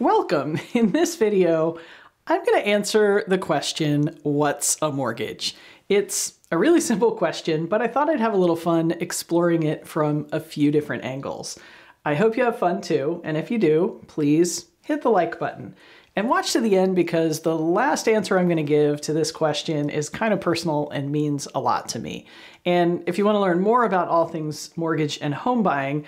Welcome. In this video, I'm going to answer the question, what's a mortgage? It's a really simple question, but I thought I'd have a little fun exploring it from a few different angles. I hope you have fun too, and if you do, please hit the like button. And watch to the end because the last answer I'm going to give to this question is kind of personal and means a lot to me. And if you want to learn more about all things mortgage and home buying,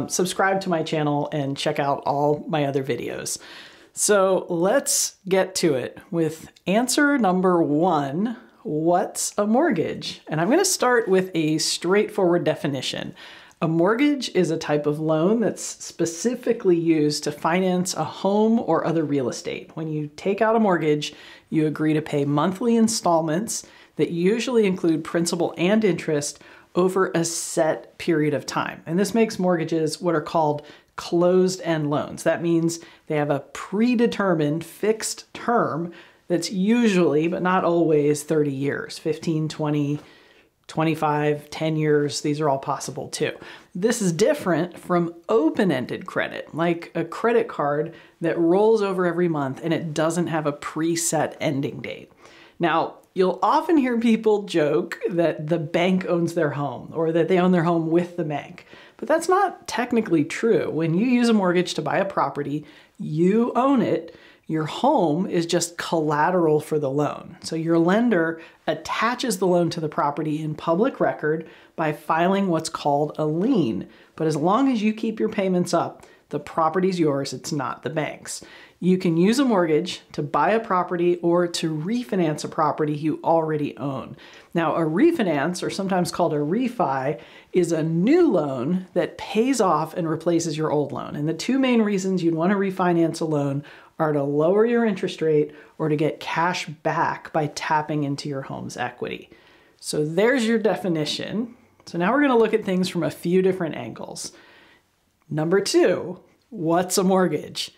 subscribe to my channel and check out all my other videos. So let's get to it with answer number one, what's a mortgage? And I'm going to start with a straightforward definition. A mortgage is a type of loan that's specifically used to finance a home or other real estate. When you take out a mortgage, you agree to pay monthly installments that usually include principal and interest over a set period of time. And this makes mortgages what are called closed-end loans. That means they have a predetermined fixed term that's usually, but not always, 30 years, 15, 20, 25, 10 years. These are all possible too. This is different from open-ended credit, like a credit card that rolls over every month and it doesn't have a preset ending date. Now, you'll often hear people joke that the bank owns their home or that they own their home with the bank, but that's not technically true. When you use a mortgage to buy a property, you own it. Your home is just collateral for the loan. So your lender attaches the loan to the property in public record by filing what's called a lien. But as long as you keep your payments up, the property's yours, it's not the bank's. You can use a mortgage to buy a property or to refinance a property you already own. Now, a refinance, or sometimes called a refi, is a new loan that pays off and replaces your old loan. And the two main reasons you'd want to refinance a loan are to lower your interest rate or to get cash back by tapping into your home's equity. So there's your definition. So now we're going to look at things from a few different angles. Number two, what's a mortgage?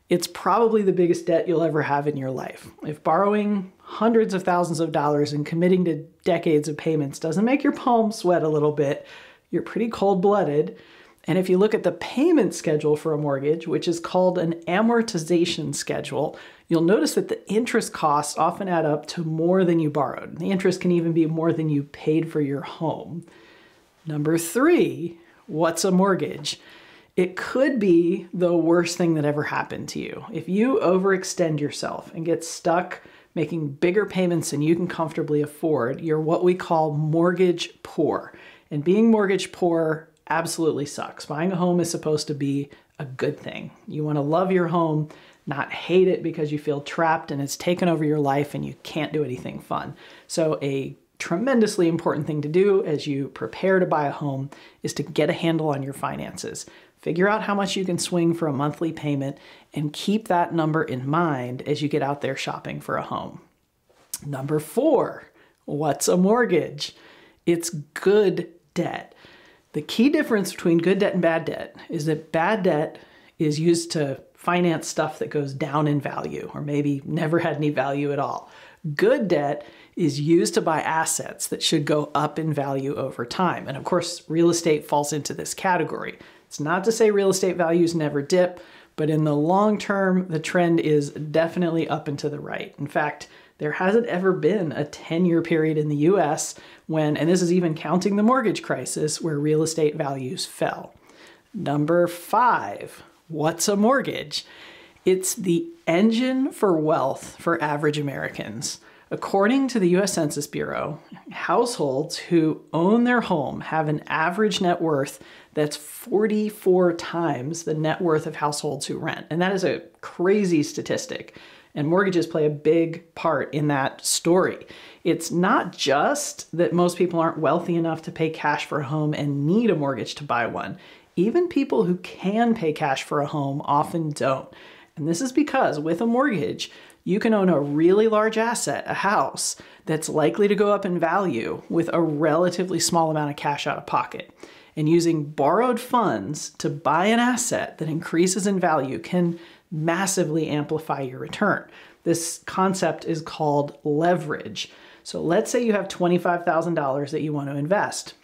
It's probably the biggest debt you'll ever have in your life. If borrowing hundreds of thousands of dollars and committing to decades of payments doesn't make your palms sweat a little bit, you're pretty cold-blooded. And if you look at the payment schedule for a mortgage, which is called an amortization schedule, you'll notice that the interest costs often add up to more than you borrowed. The interest can even be more than you paid for your home. Number three, what's a mortgage? It could be the worst thing that ever happened to you. If you overextend yourself and get stuck making bigger payments than you can comfortably afford, you're what we call mortgage poor. And being mortgage poor absolutely sucks. Buying a home is supposed to be a good thing. You want to love your home, not hate it because you feel trapped and it's taken over your life and you can't do anything fun. So a tremendously important thing to do as you prepare to buy a home is to get a handle on your finances. Figure out how much you can swing for a monthly payment and keep that number in mind as you get out there shopping for a home. Number four, what's a mortgage? It's good debt. The key difference between good debt and bad debt is that bad debt is used to finance stuff that goes down in value or maybe never had any value at all. Good debt is used to buy assets that should go up in value over time. And of course, real estate falls into this category. It's not to say real estate values never dip, but in the long term, the trend is definitely up and to the right. In fact, there hasn't ever been a 10-year period in the US when, and this is even counting the mortgage crisis, where real estate values fell. Number five, what's a mortgage? It's the engine for wealth for average Americans. According to the US Census Bureau, households who own their home have an average net worth that's 44 times the net worth of households who rent. And that is a crazy statistic. And mortgages play a big part in that story. It's not just that most people aren't wealthy enough to pay cash for a home and need a mortgage to buy one. Even people who can pay cash for a home often don't. And this is because with a mortgage, you can own a really large asset, a house, that's likely to go up in value with a relatively small amount of cash out of pocket. And using borrowed funds to buy an asset that increases in value can massively amplify your return. This concept is called leverage. So let's say you have $25,000 that you want to invest.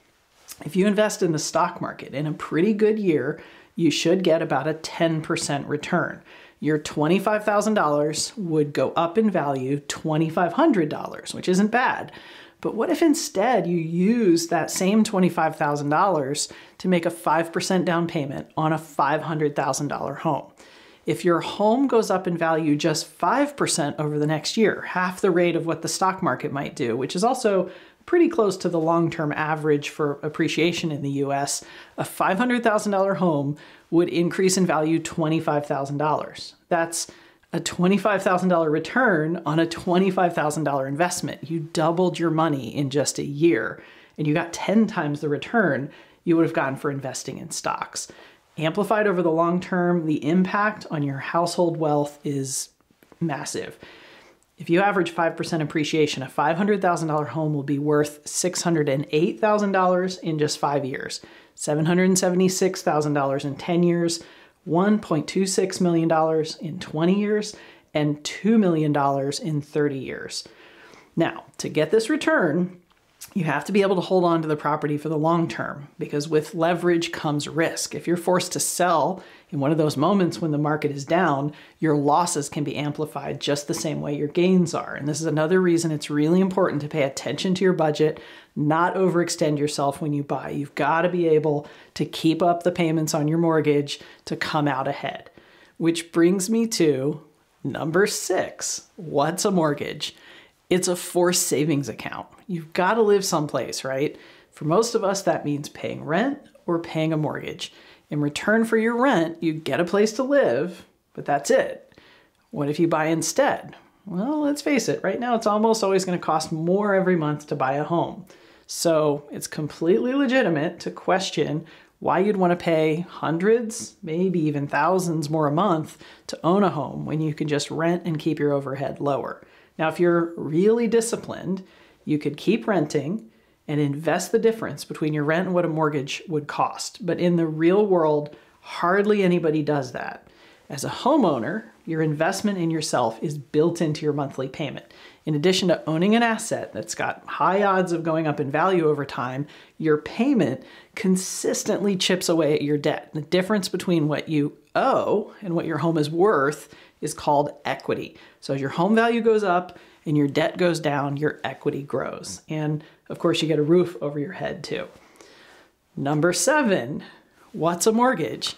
If you invest in the stock market in a pretty good year, you should get about a 10% return. your $25,000 would go up in value $2,500, which isn't bad. But what if instead you use that same $25,000 to make a 5% down payment on a $500,000 home? If your home goes up in value just 5% over the next year, half the rate of what the stock market might do, which is also pretty close to the long-term average for appreciation in the US, a $500,000 home would increase in value $25,000. That's a $25,000 return on a $25,000 investment. You doubled your money in just a year, and you got 10 times the return you would have gotten for investing in stocks. Amplified over the long term, the impact on your household wealth is massive. If you average 5% appreciation, a $500,000 home will be worth $608,000 in just 5 years, $776,000 in 10 years, $1.26 million in 20 years, and $2 million in 30 years. Now, to get this return, you have to be able to hold on to the property for the long term, because with leverage comes risk. If you're forced to sell in one of those moments when the market is down, your losses can be amplified just the same way your gains are. And this is another reason it's really important to pay attention to your budget, not overextend yourself when you buy. You've got to be able to keep up the payments on your mortgage to come out ahead. Which brings me to number 6. What's a mortgage? It's a forced savings account. You've got to live someplace, right? For most of us, that means paying rent or paying a mortgage. In return for your rent, you get a place to live, but that's it. What if you buy instead? Well, let's face it, right now it's almost always going to cost more every month to buy a home. So it's completely legitimate to question why you'd want to pay hundreds, maybe even thousands more a month to own a home when you can just rent and keep your overhead lower. Now, if you're really disciplined, you could keep renting and invest the difference between your rent and what a mortgage would cost. But in the real world, hardly anybody does that. As a homeowner, your investment in yourself is built into your monthly payment. In addition to owning an asset that's got high odds of going up in value over time, your payment consistently chips away at your debt. The difference between what you owe and what your home is worth is called equity. So as your home value goes up and your debt goes down, your equity grows. And of course, you get a roof over your head too. Number 7, what's a mortgage?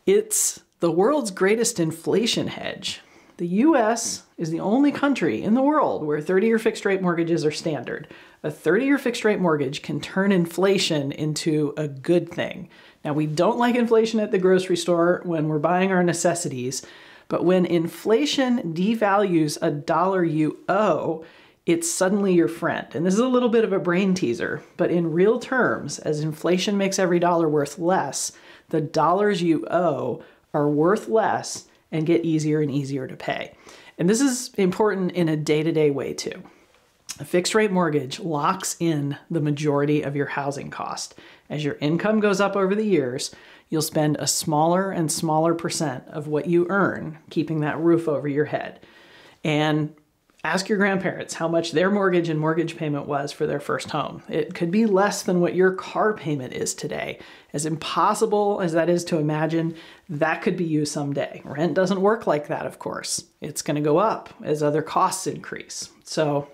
It's the world's greatest inflation hedge. The US is the only country in the world where 30-year fixed rate mortgages are standard. A 30-year fixed rate mortgage can turn inflation into a good thing. Now, we don't like inflation at the grocery store when we're buying our necessities, but when inflation devalues a dollar you owe, it's suddenly your friend. And this is a little bit of a brain teaser, but in real terms, as inflation makes every dollar worth less, the dollars you owe are worth less and get easier and easier to pay. And this is important in a day-to-day way too. A fixed rate mortgage locks in the majority of your housing cost. As your income goes up over the years, you'll spend a smaller and smaller percent of what you earn keeping that roof over your head. And ask your grandparents how much their mortgage and mortgage payment was for their first home. It could be less than what your car payment is today. As impossible as that is to imagine, that could be you someday. Rent doesn't work like that, of course. It's going to go up as other costs increase. So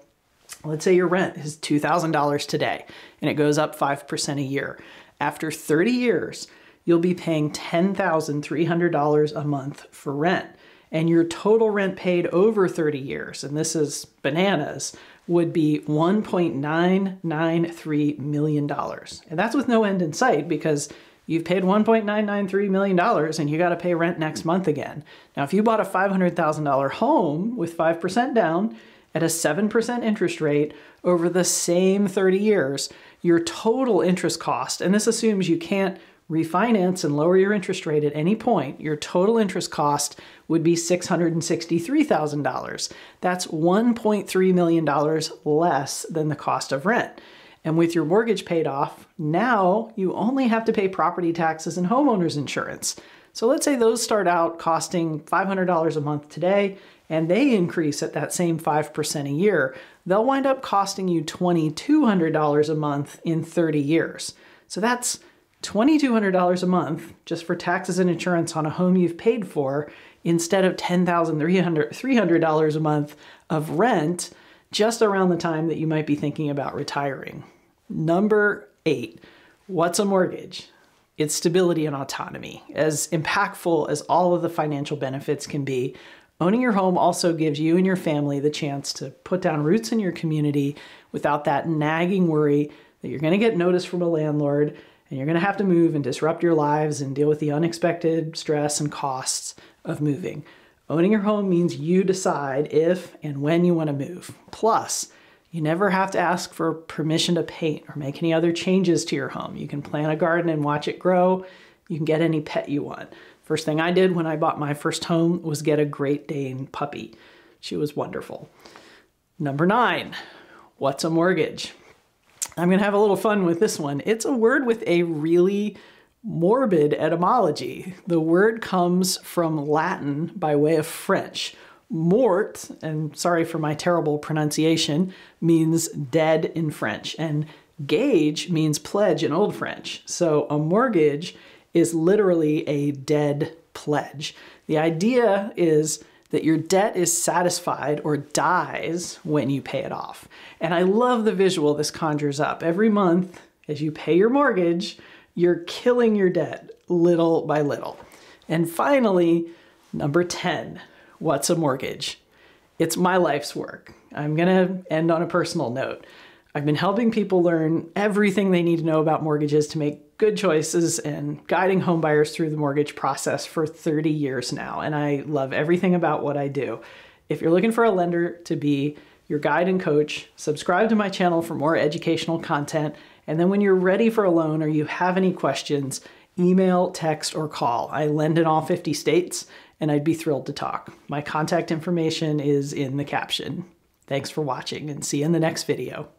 let's say your rent is $2,000 today, and it goes up 5% a year. After 30 years, you'll be paying $10,300 a month for rent. And your total rent paid over 30 years, and this is bananas, would be $1.993 million. And that's with no end in sight because you've paid $1.993 million and you got to pay rent next month again. Now, if you bought a $500,000 home with 5% down at a 7% interest rate over the same 30 years, your total interest cost, and this assumes you can't refinance and lower your interest rate at any point, your total interest cost would be $663,000. That's $1.3 million less than the cost of rent. And with your mortgage paid off, now you only have to pay property taxes and homeowners insurance. So let's say those start out costing $500 a month today, and they increase at that same 5% a year. They'll wind up costing you $2,200 a month in 30 years. So that's $2,200 a month just for taxes and insurance on a home you've paid for instead of $10,300 a month of rent just around the time that you might be thinking about retiring. Number 8, what's a mortgage? It's stability and autonomy. As impactful as all of the financial benefits can be, owning your home also gives you and your family the chance to put down roots in your community without that nagging worry that you're going to get noticed from a landlord and you're going to have to move and disrupt your lives and deal with the unexpected stress and costs of moving. Owning your home means you decide if and when you want to move. Plus, you never have to ask for permission to paint or make any other changes to your home. You can plant a garden and watch it grow. You can get any pet you want. First thing I did when I bought my first home was get a Great Dane puppy. She was wonderful. Number 9, what's a mortgage? I'm going to have a little fun with this one. It's a word with a really morbid etymology. The word comes from Latin by way of French. Mort, and sorry for my terrible pronunciation, means dead in French, and gage means pledge in Old French. So a mortgage is literally a dead pledge. The idea is that your debt is satisfied or dies when you pay it off. And I love the visual this conjures up. Every month, as you pay your mortgage, you're killing your debt little by little. And finally, number 10, what's a mortgage? It's my life's work. I'm gonna end on a personal note. I've been helping people learn everything they need to know about mortgages to make good choices and guiding homebuyers through the mortgage process for 30 years now. And I love everything about what I do. If you're looking for a lender to be your guide and coach, subscribe to my channel for more educational content. And then when you're ready for a loan or you have any questions, email, text, or call. I lend in all 50 states, and I'd be thrilled to talk. My contact information is in the caption. Thanks for watching, and see you in the next video.